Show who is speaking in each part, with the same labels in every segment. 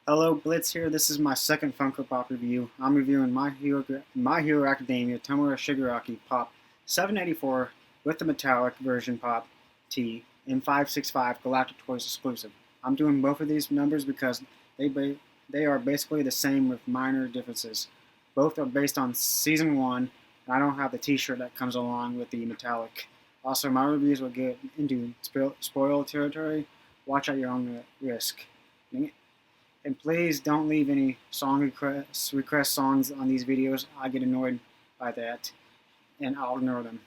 Speaker 1: Hello, Blitz here. This is my second Funko Pop review. I'm reviewing My Hero Academia Tomura Shigaraki Pop 784 with the metallic version Pop T in 565 Galactic Toys exclusive. I'm doing both of these numbers because they are basically the same with minor differences. Both are based on Season 1, and I don't have the t-shirt that comes along with the metallic. Also, my reviews will get into spoiler territory. Watch at your own risk. And please don't leave any song request songs on these videos. I get annoyed by that, and I'll ignore them.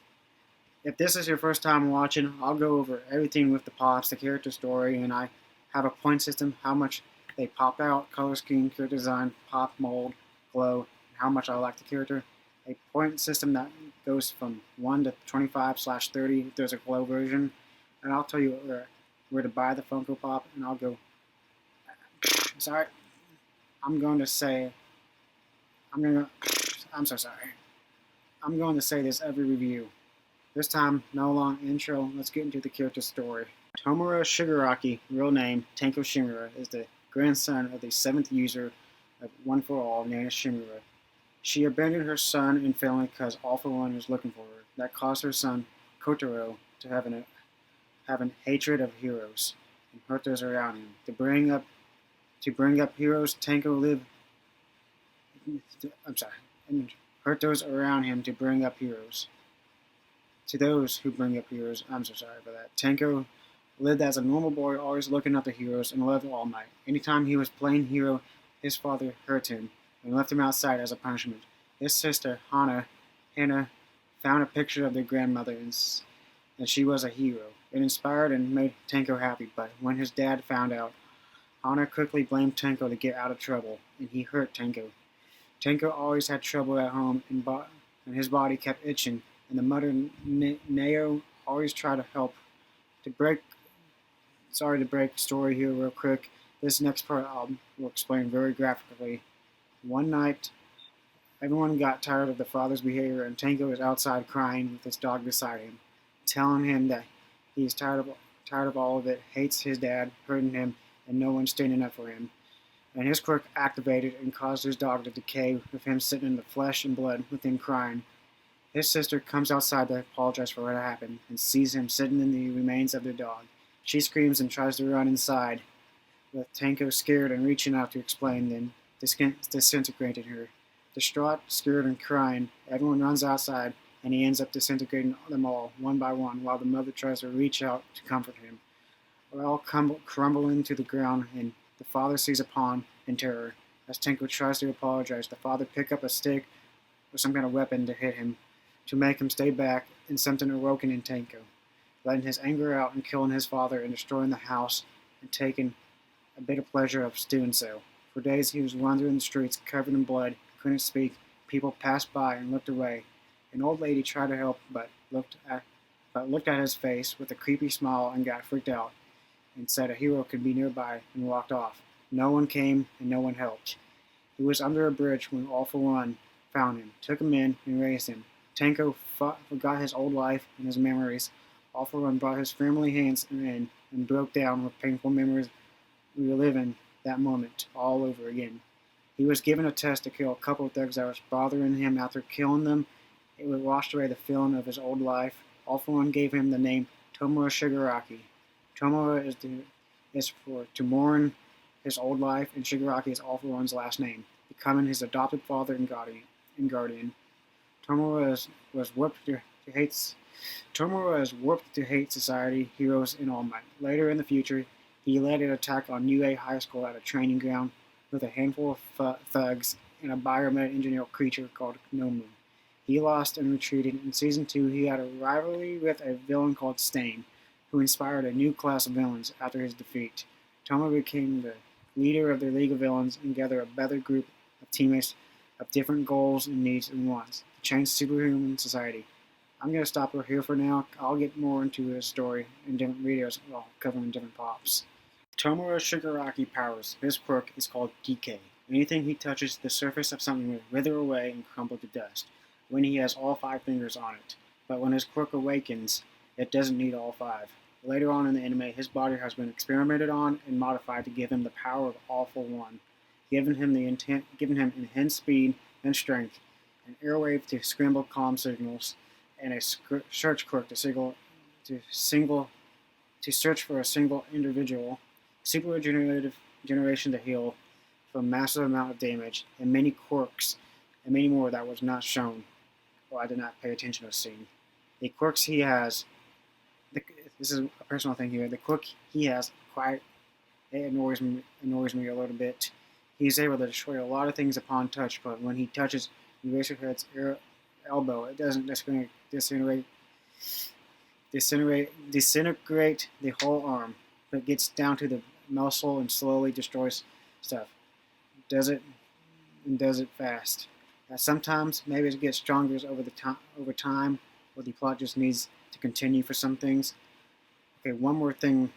Speaker 1: If this is your first time watching, I'll go over everything with the pops, the character story, and I have a point system, how much they pop out, color scheme, character design, pop, mold, glow, and how much I like the character. A point system that goes from 1 to 25/30 if there's a glow version, and I'll tell you where to buy the Funko Pop, and I'll go. Sorry, I'm going to say, I'm so sorry. I'm going to say this every review. This time, no long intro, let's get into the character story. Tomura Shigaraki, real name Tenko Shimura, is the grandson of the 7th user of One For All, Nana Shimura. She abandoned her son and family because All For One was looking for her. That caused her son, Kotaro, to have an hatred of heroes and hurt those around him. To bring up heroes, Tenko lived. And hurt those around him to bring up heroes. To those who bring up heroes, I'm so sorry for that. Tenko lived as a normal boy, always looking up to heroes and loved All Might. Anytime he was playing hero, his father hurt him and left him outside as a punishment. His sister, Hannah, found a picture of their grandmother and she was a hero. It inspired and made Tenko happy, but when his dad found out, Hana quickly blamed Tenko to get out of trouble, and he hurt Tenko. Tenko always had trouble at home, and his body kept itching, and the mother, Nao, always tried to help. Sorry to break the story here real quick. This next part will explain very graphically. One night, everyone got tired of the father's behavior, and Tenko was outside crying with his dog beside him, telling him that he's tired of all of it, hates his dad, hurting him, and no one standing up for him. And his quirk activated and caused his dog to decay, with him sitting in the flesh and blood with him crying. His sister comes outside to apologize for what happened and sees him sitting in the remains of their dog. She screams and tries to run inside, with Tenko scared and reaching out to explain, then disintegrated her. Distraught, scared, and crying, everyone runs outside, and he ends up disintegrating them all, one by one, while the mother tries to reach out to comfort him. We all crumble into the ground, and the father sees a pawn in terror. As Tenko tries to apologize, the father picks up a stick or some kind of weapon to hit him, to make him stay back, and something awoken in Tenko, letting his anger out and killing his father and destroying the house, and taking a bit of pleasure of doing so. For days he was wandering the streets, covered in blood, couldn't speak. People passed by and looked away. An old lady tried to help, but looked at his face with a creepy smile and got freaked out, and said a hero could be nearby, and walked off. No one came, and no one helped. He was under a bridge when All For One found him, took him in, and raised him. Tenko forgot his old life and his memories. All For One brought his family hands in and broke down with painful memories, reliving that moment all over again. He was given a test to kill a couple of thugs that was bothering him. After killing them, it would wash away the feeling of his old life. All For One gave him the name Tomura Shigaraki. Tomura is for to mourn his old life, and Shigaraki is All For One's last name, becoming his adopted father and guardian. Tomura was warped to hate society, heroes, and All Might. Later in the future, he led an attack on UA High School at a training ground with a handful of thugs and a biomed engineer creature called Nomu. He lost and retreated. In Season 2, he had a rivalry with a villain called Stain, who inspired a new class of villains after his defeat. Toma became the leader of the League of Villains and gathered a better group of teammates of different goals and needs and wants to change superhuman society. I'm going to stop here for now. I'll get more into his story in different videos while covering different pops. Tomura Shigaraki powers. His quirk is called Decay. Anything he touches, the surface of something will wither away and crumble to dust, when he has all 5 fingers on it. But when his quirk awakens, it doesn't need all 5. Later on in the anime, his body has been experimented on and modified to give him the power of All for One, giving him enhanced speed and strength, an airwave to scramble comm signals, and a search quirk to search for a single individual, super regenerative generation to heal from massive amount of damage, and many quirks and many more that was not shown. Well, I did not pay attention to the scene. The quirks he has, this is a personal thing here. The quirk he has quite it annoys me a little bit. He's able to destroy a lot of things upon touch, but when he touches Eraserhead's elbow, it doesn't disintegrate the whole arm, but gets down to the muscle and slowly destroys stuff. Does it fast. Sometimes maybe it gets stronger over time, or the plot just needs to continue for some things. Okay, one more thing.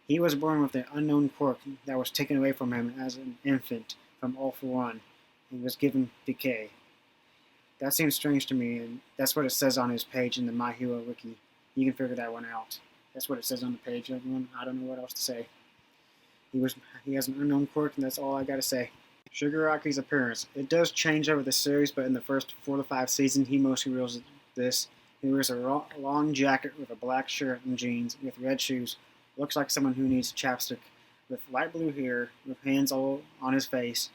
Speaker 1: He was born with an unknown quirk that was taken away from him as an infant from All for One. He was given decay. That seems strange to me, and that's what it says on his page in the My Hero Wiki. You can figure that one out. That's what it says on the page, everyone. I don't know what else to say. He has an unknown quirk, and that's all I gotta say. Shigaraki's appearance. It does change over the series, but in the first 4 to 5 seasons, he mostly wears this. He wears a long jacket with a black shirt and jeans with red shoes. Looks like someone who needs chapstick, with light blue hair, with hands all on his face,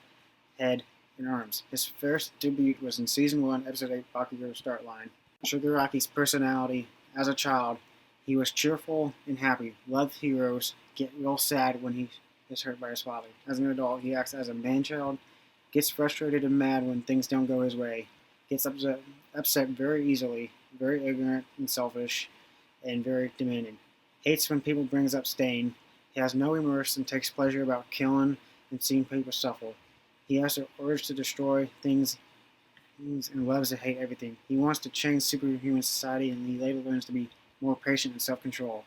Speaker 1: head, and arms. His first debut was in Season 1, Episode 8, Bakugo Start Line. Shigaraki's personality. As a child, he was cheerful and happy, loved heroes, get real sad when he is hurt by his father. As an adult, he acts as a man-child, gets frustrated and mad when things don't go his way, gets upset very easily, very ignorant and selfish, and very demanding. Hates when people brings up Stain. He has no remorse and takes pleasure about killing and seeing people suffer. He has the urge to destroy things and loves to hate everything. He wants to change superhuman society, and he later learns to be more patient and self-control.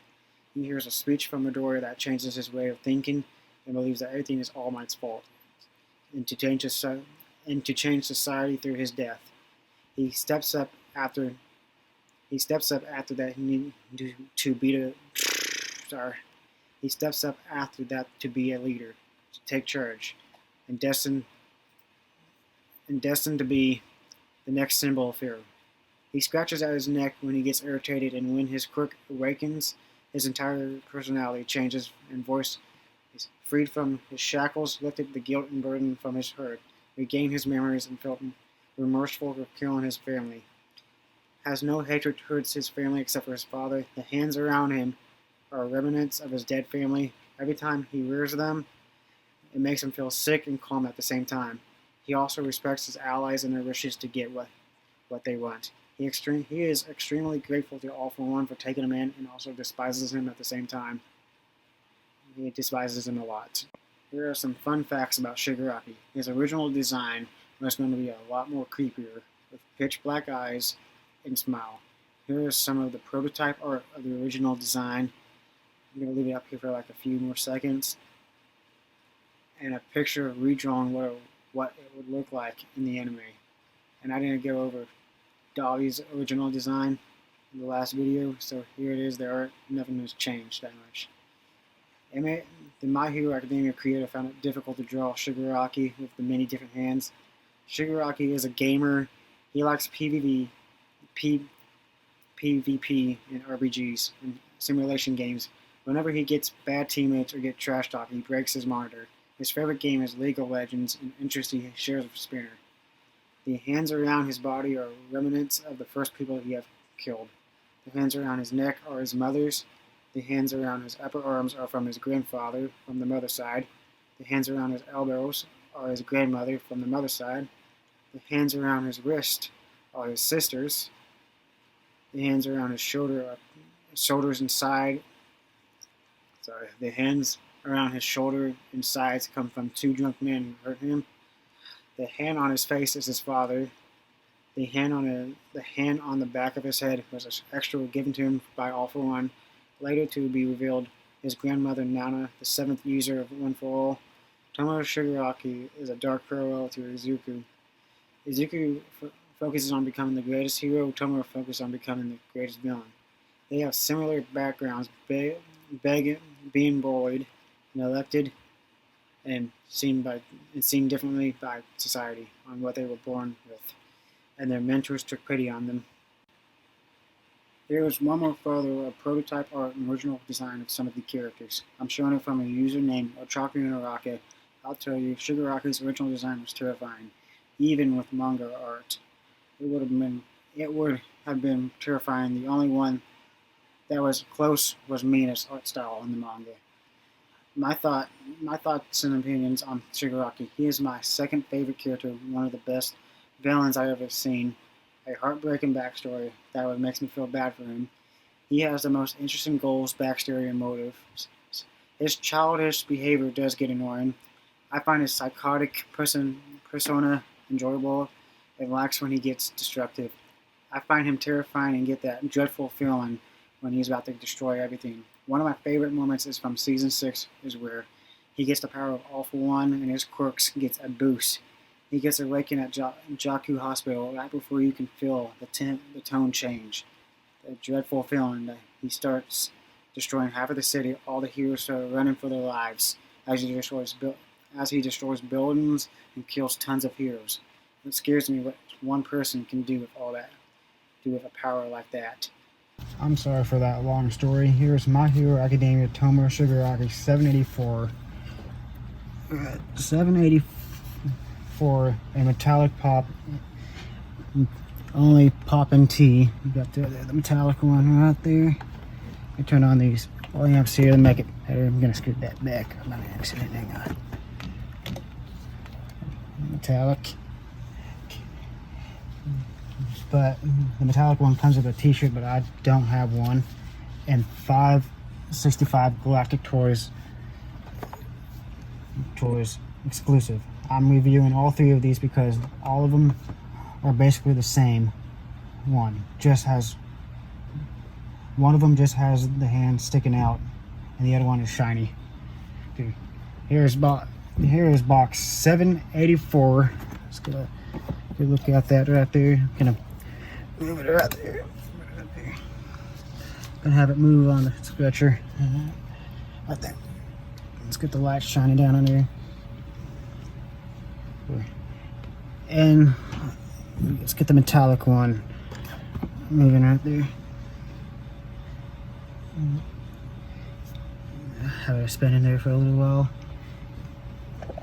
Speaker 1: He hears a speech from Midoriya that changes his way of thinking and believes that everything is All Might's fault, and to change society through his death. He steps up after that to be a leader, to take charge, and destined to be the next symbol of fear. He scratches at his neck when he gets irritated, and when his quirk awakens, his entire personality changes and voice is freed from his shackles, lifted the guilt and burden from his hurt, regained his memories, and felt remorseful for killing his family. Has no hatred towards his family except for his father. The hands around him are remnants of his dead family. Every time he rears them, it makes him feel sick and calm at the same time. He also respects his allies and their wishes to get what they want. He is extremely grateful to All for One for taking him in, and also despises him at the same time. He despises him a lot. Here are some fun facts about Shigaraki. His original design was going to be a lot more creepier, with pitch black eyes and smile. Here is some of the prototype art of the original design. I'm going to leave it up here for like a few more seconds. And a picture redrawn what it would look like in the anime. And I didn't go over Dolly's original design in the last video, so here it is. Nothing has changed that much. The My Hero Academia creator found it difficult to draw Shigaraki with the many different hands. Shigaraki is a gamer. He likes PvP and RPGs and simulation games. Whenever he gets bad teammates or gets trash talk, he breaks his monitor. His favorite game is League of Legends, an interest he shares with Spinner. The hands around his body are remnants of the first people he has killed. The hands around his neck are his mother's. The hands around his upper arms are from his grandfather from the mother's side. The hands around his elbows are his grandmother from the mother's side. The hands around his wrist are his sister's. The hands around his shoulders and side. The hands around his shoulder and sides come from 2 drunk men who hurt him. The hand on his face is his father. The hand on the back of his head was an extra given to him by All for One. Later to be revealed, his grandmother Nana, the 7th user of One for All. Tomura Shigaraki is a dark parallel to Izuku. Izuku focuses on becoming the greatest hero. Tomura focuses on becoming the greatest villain. They have similar backgrounds, being bullied and elected and seen differently by society on what they were born with, and their mentors took pity on them. Here is one more photo of prototype art and original design of some of the characters. I'm showing it from a user named Ochaku Narake. I'll tell you, Shigaraki's original design was terrifying, even with manga art. It would have been terrifying. The only one that was close was Mina's art style in the manga. My thoughts and opinions on Shigaraki. He is my second favorite character, one of the best villains I've ever seen. A heartbreaking backstory that would makes me feel bad for him. He has the most interesting goals, backstory, and motives. His childish behavior does get annoying. I find his psychotic persona enjoyable and relax when he gets destructive. I find him terrifying and get that dreadful feeling when he's about to destroy everything. One of my favorite moments is from season 6, is where he gets the power of All for One and his quirks gets a boost. He gets awakened at Jakku Hospital right before you can feel the tone change. The dreadful feeling that he starts destroying half of the city. All the heroes start running for their lives as he destroys buildings and kills tons of heroes. It scares me what one person can do with all that, do with a power like that. I'm sorry for that long story. Here's My Hero Academia Tomura Shigaraki 784. 784, a metallic pop, only pop and T. You got the metallic one right there. I turn on these lamps here to make it better. I'm gonna scoot that back on an accident. Hang on. Metallic. But the metallic one comes with a t-shirt, but I don't have one. And 565 Galactic toys exclusive. I'm reviewing all 3 of these because all of them are basically the same. One of them just has the hand sticking out, and the other one is shiny. Dude, here is box 784. Let's get a good look at that right there. Gonna move it right there. Gonna have it move on the stretcher. Right there. Let's get the light shining down on there. And let's get the metallic one moving right there. Have it spin in there for a little while.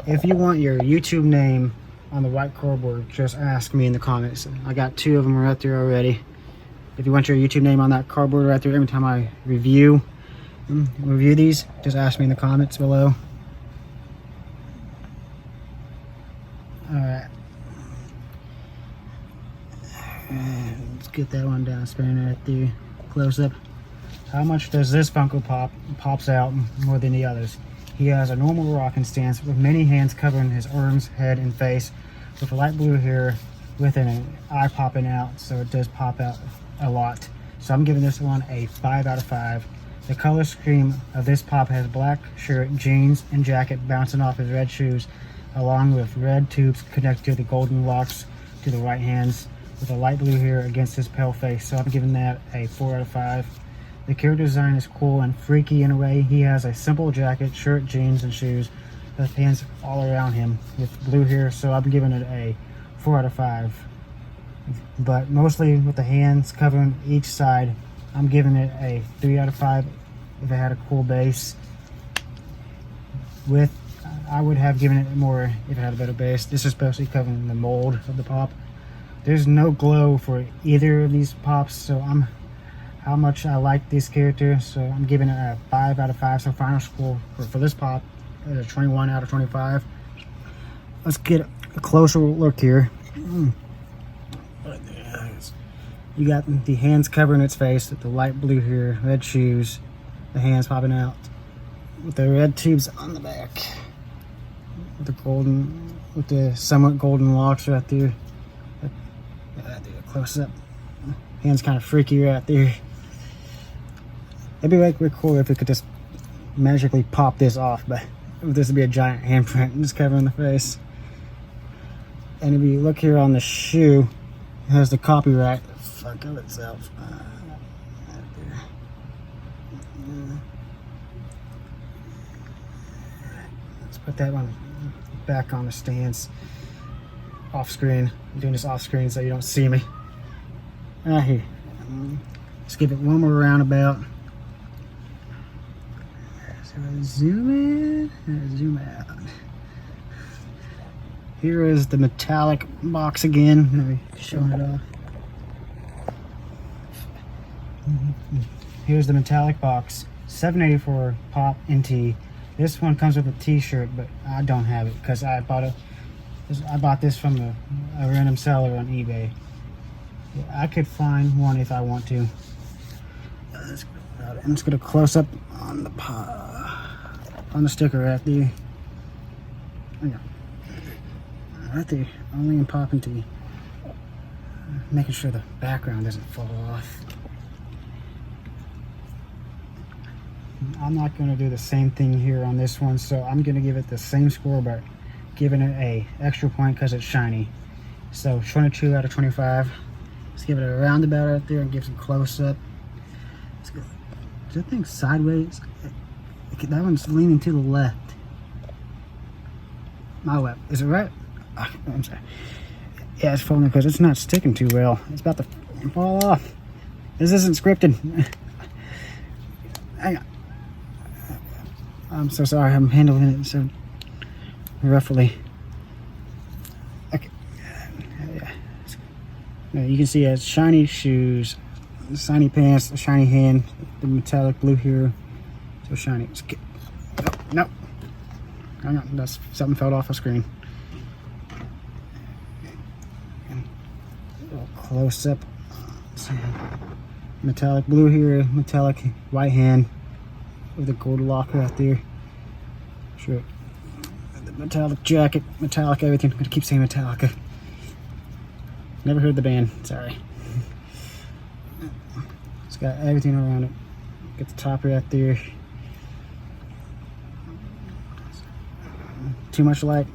Speaker 1: If you want your YouTube name on the white cardboard, just ask me in the comments. I got 2 of them right there already. If you want your YouTube name on that cardboard right there, every time I review these, just ask me in the comments below. Alright. Let's get that one down, spinning right there. Close up. How much does this Funko Pop pops out more than the others? He has a normal rocking stance with many hands covering his arms, head, and face, with a light blue hair with an eye popping out, so it does pop out a lot. So I'm giving this one a 5 out of 5. The color scheme of this pop has black shirt, jeans, and jacket bouncing off his red shoes, along with red tubes connected to the golden locks to the right hands, with a light blue hair against his pale face. So I'm giving that a 4 out of 5. The character design is cool and freaky in a way. He has a simple jacket, shirt, jeans, and shoes with hands all around him with blue hair, so I'm giving it a 4 out of 5. But mostly with the hands covering each side, I'm giving it a 3 out of 5 if it had a cool base. I would have given it more if it had a better base. This is especially covering the mold of the pop. There's no glow for either of these pops, so how much I like this character, so I'm giving it a 5 out of 5. So final score for this pop is a 21 out of 25. Let's get a closer look here. You got the hands covering its face, the light blue hair, red shoes, the hands popping out, with the red tubes on the back, with the somewhat golden locks right there. Close up. Hands kind of freaky right there. It'd be like really cool if it could just magically pop this off, but this would be a giant handprint just covering the face. And if you look here on the shoe, it has the copyright of itself. Right there. put that one back on the stands. Off screen. I'm doing this off screen so you don't see me. Here. Let's give it one more roundabout. So zoom in and zoom out. Here is the metallic box again. Let me show it off. Here's the metallic box. $7.84 pop NT. This one comes with a t-shirt, but I don't have it because I bought this from a random seller on eBay. Yeah, I could find one if I want to. I'm just gonna close up on the sticker right there. Right there, only in pop and tea. Making sure the background doesn't fall off. I'm not going to do the same thing here on this one, so I'm going to give it the same score, but giving it a extra point because it's shiny. So 22 out of 25. Let's give it a roundabout right there and give some close up. Let's go. Is that thing sideways? That one's leaning to the left. My left. Is it right? Oh, I'm sorry. Yeah, it's falling because it's not sticking too well. It's about to fall off. This isn't scripted. Hang on. I'm so sorry. I'm handling it so roughly. Okay. Yeah. Now you can see it has shiny shoes, shiny pants, a shiny hand, the metallic blue here. So shiny. Oh, no. Hang on. That's something fell off the screen. Close up. Metallic blue here, metallic white hand with the gold lock right there. Sure. The metallic jacket, metallic everything. I'm gonna keep saying Metallica. Never heard the band, sorry. It's got everything around it. Get the top right there. Too much light.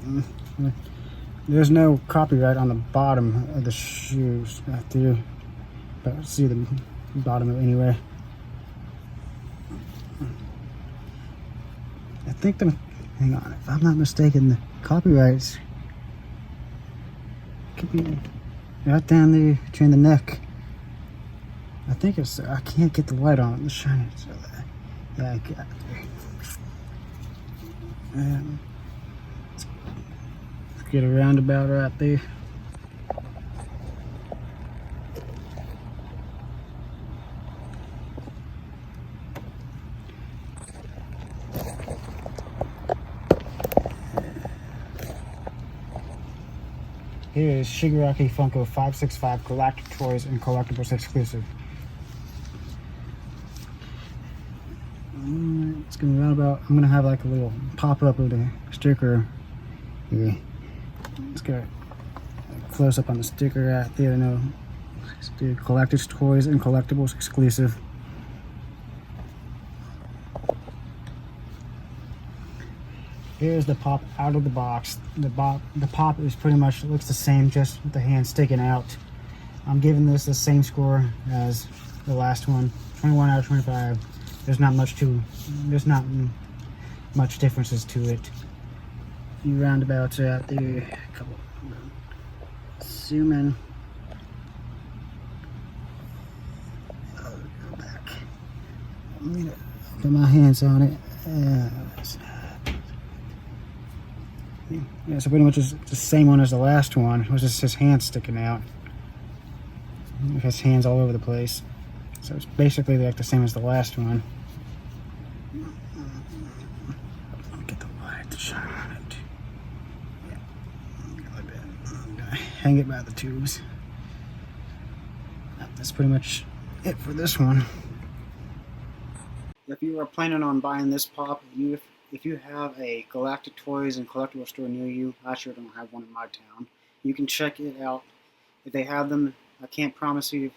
Speaker 1: There's no copyright on the bottom of the shoes right there, but see the bottom of it anyway. I think hang on, if I'm not mistaken, the copyrights could be right down there between the neck. I think it's, I can't get the light on it, the shiny, so yeah, I got it there. Get a roundabout right there. Here is Shigaraki Funko 565 Galactic Toys and Collectibles exclusive. It's gonna be roundabout. I'm gonna have like a little pop-up of the sticker here. Let's go close up on the sticker right there. No, it's the Collector's Toys and Collectibles exclusive. Here's the pop out of the box. The pop is pretty much looks the same, just with the hand sticking out. I'm giving this the same score as the last one, 21 out of 25. There's not much differences to it. Few roundabouts out there. A couple. Zoom in. Oh, go back. I'm gonna put my hands on it. Yeah, so pretty much it's the same one as the last one. It was just his hands sticking out. His hands all over the place. So it's basically like the same as the last one. Get the light to shine on it. Yeah. Hang it by the tubes. That's pretty much it for this one. If you are planning on buying this pop, if you have a Galactic Toys and Collectible store near you, I sure don't have one in my town. You can check it out. If they have them, I can't promise you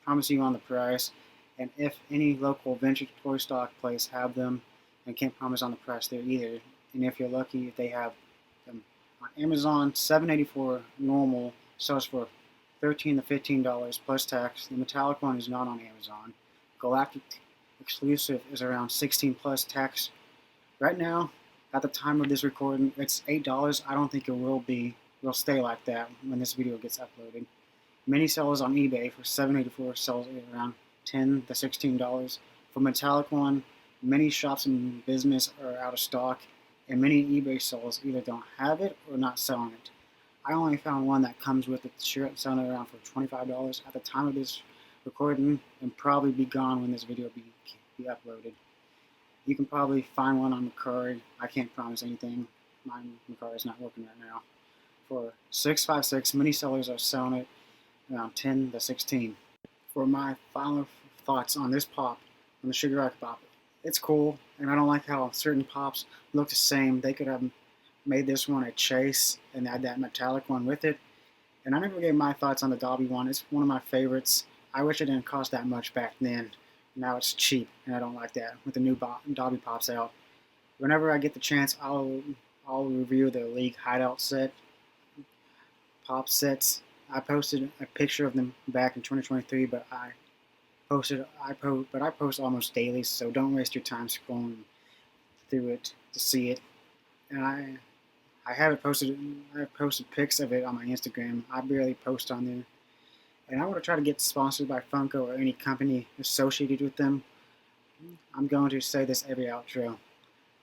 Speaker 1: on the price. And if any local vintage toy stock place have them, I can't promise on the price there either. And if you're lucky, if they have them on Amazon, $7.84 normal sells for $13 to $15 plus tax. The metallic one is not on Amazon. Galactic exclusive is around 16 plus tax. Right now, At the time of this recording, it's $8. I don't think it will stay like that when this video gets uploaded. Many sellers on eBay for $7.84 sells at around $10 to $16. For metallic one, many shops and business are out of stock, and many eBay sellers either don't have it or not selling it. I only found one that comes with it selling it around for $25 at the time of this recording, and probably be gone when this video be uploaded. You can probably find one on Mercari. I can't promise anything. My Mercari is not working right now. For $6.56, many sellers are selling it around $10 to $16. For my final thoughts on this pop, on the shigaraki pop, it's cool, and I don't like how certain pops look the same. They could have made this one a chase and add that metallic one with it. And I never gave my thoughts on the Dobby one. It's one of my favorites. I wish it didn't cost that much back then. Now it's cheap, and I don't like that with the new Dobby pops out. Whenever I get the chance, I'll review the League Hideout set, pop sets. I posted a picture of them back in 2023, but I post almost daily, so don't waste your time scrolling through it to see it. And I haven't posted. I've posted pics of it on my Instagram. I barely post on there. And I want to try to get sponsored by Funko or any company associated with them. I'm going to say this every outro.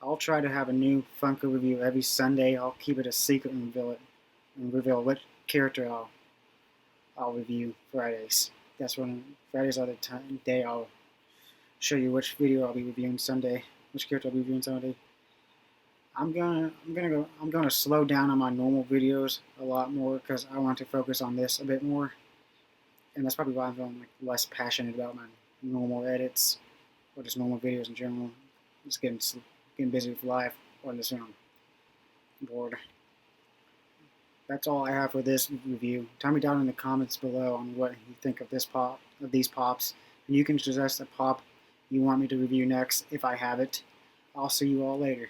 Speaker 1: I'll try to have a new Funko review every Sunday. I'll keep it a secret and reveal what character I'll review Fridays. That's when Fridays are the day I'll show you which video I'll be reviewing Sunday, which character I'll be reviewing Sunday. I'm gonna slow down on my normal videos a lot more because I want to focus on this a bit more, and that's probably why I'm feeling less passionate about my normal edits or just normal videos in general. Just getting busy with life or just bored. That's all I have for this review. Tell me down in the comments below on what you think of these pops, and you can suggest a pop you want me to review next if I have it. I'll see you all later.